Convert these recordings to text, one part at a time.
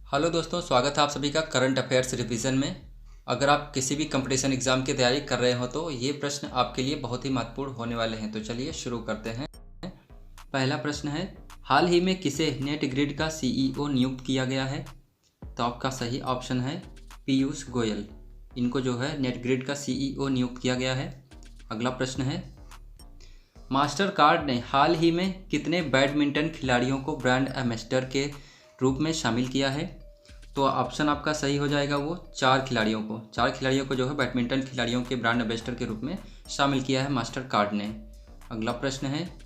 Hello दोस्तों, स्वागत है आप सभी का करंट अफेयर्स रिवीजन में। अगर आप किसी भी कंपटीशन एग्जाम की तैयारी कर रहे हो तो ये प्रश्न आपके लिए बहुत ही महत्वपूर्ण होने वाले हैं। तो चलिए शुरू करते हैं। पहला प्रश्न है, हाल ही में किसे नेट ग्रिड का सीईओ नियुक्त किया गया है? तो आपका सही ऑप्शन है पीयूष गोयल। इनको जो है नेट ग्रिड का सीईओ नियुक्त किया गया है। अगला प्रश्न है, मास्टर कार्ड ने हाल ही में कितने बैडमिंटन खिलाड़ियों को ब्रांड एम्बेसडर के रूप में शामिल किया है? तो ऑप्शन आपका सही हो जाएगा वो 4 खिलाड़ियों को जो है बैडमिंटन खिलाड़ियों के ब्रांड एम्बेसडर के रूप में शामिल किया है मास्टर कार्ड ने। अगला प्रश्न है,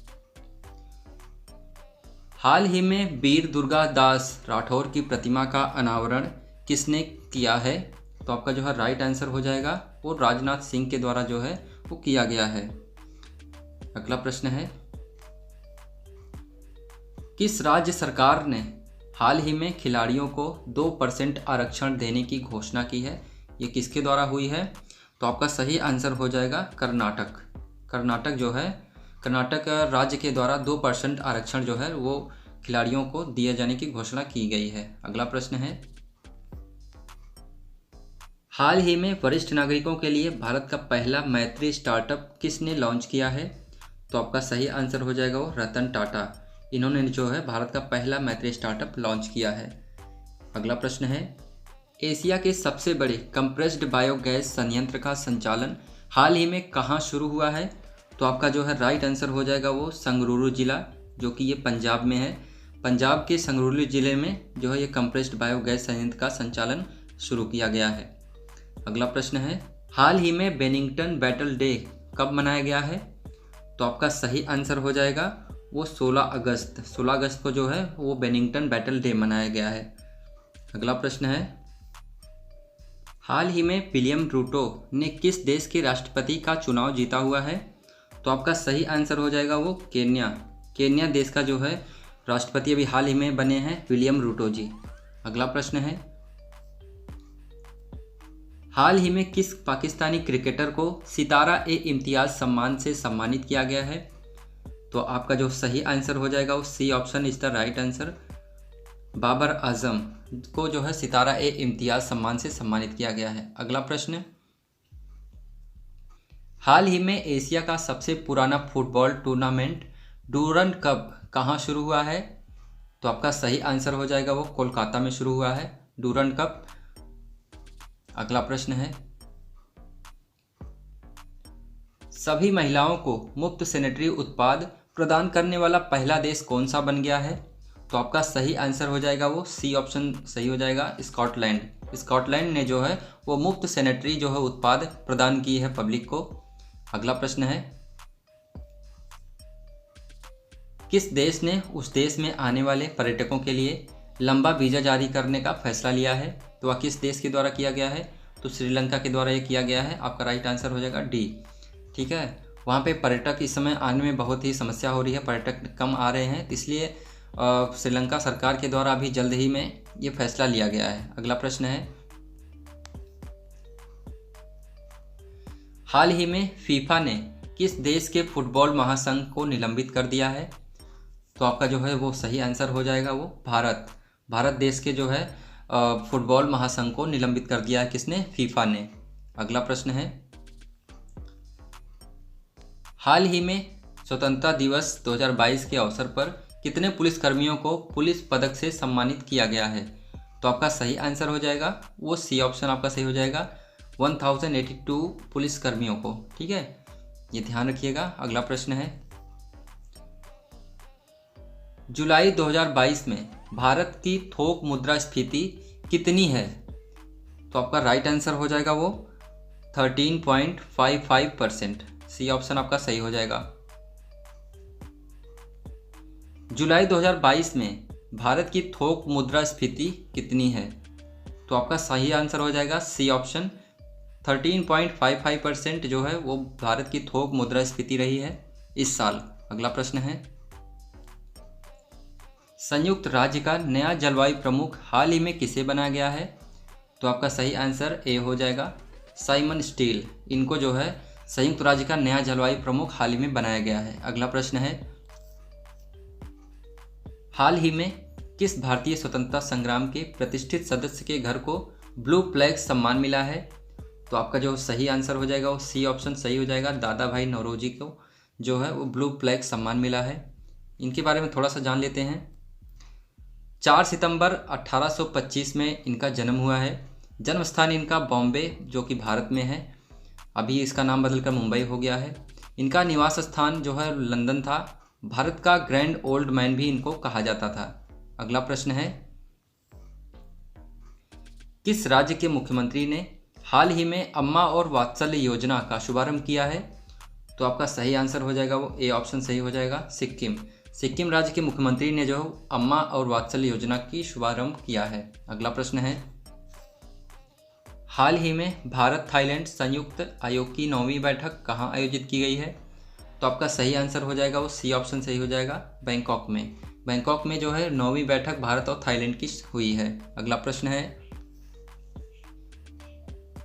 हाल ही में वीर दुर्गा दास राठौर की प्रतिमा का अनावरण किसने किया है? तो आपका जो है राइट आंसर हो जाएगा वो राजनाथ सिंह के द्वारा जो है वो किया गया है। अगला प्रश्न है, किस राज्य सरकार ने हाल ही में खिलाड़ियों को 2% आरक्षण देने की घोषणा की है? ये किसके द्वारा हुई है? तो आपका सही आंसर हो जाएगा कर्नाटक राज्य के द्वारा 2% आरक्षण जो है वो खिलाड़ियों को दिए जाने की घोषणा की गई है। अगला प्रश्न है, हाल ही में वरिष्ठ नागरिकों के लिए भारत का पहला मैत्री स्टार्टअप किसने लॉन्च किया है? तो आपका सही आंसर हो जाएगा वो रतन टाटा। इन्होंने जो है भारत का पहला मैत्री स्टार्टअप लॉन्च किया है। अगला प्रश्न है, एशिया के सबसे बड़े कंप्रेस्ड बायोगैस संयंत्र का संचालन हाल ही में कहाँ शुरू हुआ है? तो आपका जो है राइट आंसर हो जाएगा वो संगरूर जिला, जो कि ये पंजाब में है। पंजाब के संगरूर जिले में जो है ये कंप्रेस्ड बायोगैस संयंत्र का संचालन शुरू किया गया है। अगला प्रश्न है, हाल ही में बेनिंगटन बैटल डे कब मनाया गया है? तो आपका सही आंसर हो जाएगा वो 16 अगस्त को जो है वो बेनिंगटन बैटल डे मनाया गया है। अगला प्रश्न है, हाल ही में विलियम रूटो ने किस देश के राष्ट्रपति का चुनाव जीता हुआ है? तो आपका सही आंसर हो जाएगा वो केन्या देश का जो है राष्ट्रपति अभी हाल ही में बने हैं विलियम रूटो जी। अगला प्रश्न है, हाल ही में किस पाकिस्तानी क्रिकेटर को सितारा ए इम्तियाज सम्मान से सम्मानित किया गया है? तो आपका जो सही आंसर हो जाएगा वो C option is the right answer. Babar Azam को जो है सितारा ए इम्तियाज सम्मान से सम्मानित किया गया है। अगला प्रश्न, हाल ही में एशिया का सबसे पुराना फुटबॉल टूर्नामेंट डूरंड कप कहाँ शुरू हुआ है? तो आपका सही आंसर हो जाएगा वो कोलकाता में शुरू हुआ है डूरंड कप। अगला प्रश्न है, सभी महिलाओं को मुफ्त सैनिटरी उत्पाद प्रदान करने वाला पहला देश कौन सा बन गया है? तो आपका सही आंसर हो जाएगा वो सी ऑप्शन सही हो जाएगा स्कॉटलैंड ने जो है वो मुफ्त सैनिटरी जो है उत्पाद प्रदान की है पब्लिक को। अगला प्रश्न है, किस देश ने उस देश में आने वाले पर्यटकों के लिए लंबा वीज़ा जारी करने का फैसला लिया है? तो वह किस देश के द्वारा किया गया है? तो श्रीलंका के द्वारा ये किया गया है। आपका राइट आंसर हो जाएगा डी। ठीक है, वहाँ पे पर्यटक इस समय आने में बहुत ही समस्या हो रही है, पर्यटक कम आ रहे हैं, इसलिए श्रीलंका सरकार के द्वारा अभी जल्द ही में ये फैसला लिया गया है। अगला प्रश्न है, हाल ही में फीफा ने किस देश के फुटबॉल महासंघ को निलंबित कर दिया है? तो आपका जो है वो सही आंसर हो जाएगा वो भारत देश के जो है फुटबॉल महासंघ को निलंबित कर दिया है किसने? फीफा ने। अगला प्रश्न है, हाल ही में स्वतंत्रता दिवस 2022 के अवसर पर कितने पुलिसकर्मियों को पुलिस पदक से सम्मानित किया गया है? तो आपका सही आंसर हो जाएगा वो सी ऑप्शन आपका सही हो जाएगा 1082 पुलिसकर्मियों को। ठीक है, ये ध्यान रखिएगा। अगला प्रश्न है, जुलाई 2022 में भारत की थोक मुद्रास्फीति कितनी है? तो आपका राइट आंसर हो जाएगा वो 13.55%। सी ऑप्शन आपका सही हो जाएगा। जुलाई 2022 में भारत की थोक मुद्रास्फीति कितनी है? तो आपका सही आंसर हो जाएगा सी ऑप्शन 13.55% जो है वो भारत की थोक मुद्रास्फीति रही है इस साल। अगला प्रश्न है, संयुक्त राज्य का नया जलवायु प्रमुख हाल ही में किसे बनाया गया है? तो आपका सही आंसर ए हो जाएगा साइमन स्टील। इनको जो है संयुक्त राज्य का नया जलवायु प्रमुख हाल ही में बनाया गया है। अगला प्रश्न है, हाल ही में किस भारतीय स्वतंत्रता संग्राम के प्रतिष्ठित सदस्य के घर को ब्लू फ्लैग सम्मान मिला है? तो आपका जो सही आंसर हो जाएगा वो सी ऑप्शन सही हो जाएगा। दादा भाई नौरोजी को जो है वो ब्लू फ्लैग सम्मान मिला है। इनके बारे में थोड़ा सा जान लेते हैं। 4 सितंबर 1825 में इनका जन्म हुआ है। जन्म स्थान इनका बॉम्बे जो कि भारत में है, अभी इसका नाम बदलकर मुंबई हो गया है। इनका निवास स्थान जो है लंदन था। भारत का ग्रैंड ओल्ड मैन भी इनको कहा जाता था। अगला प्रश्न है, किस राज्य के मुख्यमंत्री ने हाल ही में अम्मा और वात्सल्य योजना का शुभारंभ किया है? तो आपका सही आंसर हो जाएगा वो ए ऑप्शन सही हो जाएगा, सिक्किम। सिक्किम राज्य के मुख्यमंत्री ने जो अम्मा और वात्सल्य योजना की शुभारंभ किया है। अगला प्रश्न है, हाल ही में भारत थाईलैंड संयुक्त आयोग की 9वीं बैठक कहाँ आयोजित की गई है? तो आपका सही आंसर हो जाएगा वो सी ऑप्शन सही हो जाएगा, बैंकॉक में। बैंकॉक में जो है 9वीं बैठक भारत और थाईलैंड की हुई है। अगला प्रश्न है,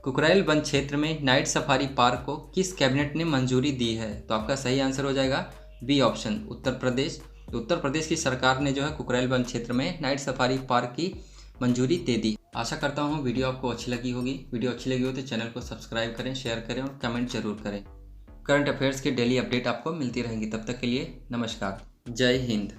कुकरेल वन क्षेत्र में नाइट सफारी पार्क को किस कैबिनेट ने मंजूरी दी है? तो आपका सही आंसर हो जाएगा बी ऑप्शन, उत्तर प्रदेश। उत्तर प्रदेश की सरकार ने जो है कुकरेल वन क्षेत्र में नाइट सफारी पार्क की मंजूरी दे दी। आशा करता हूँ वीडियो आपको अच्छी लगी होगी। वीडियो अच्छी लगी हो तो चैनल को सब्सक्राइब करें, शेयर करें और कमेंट जरूर करें। करंट अफेयर्स की डेली अपडेट आपको मिलती रहेंगी। तब तक के लिए नमस्कार, जय हिंद।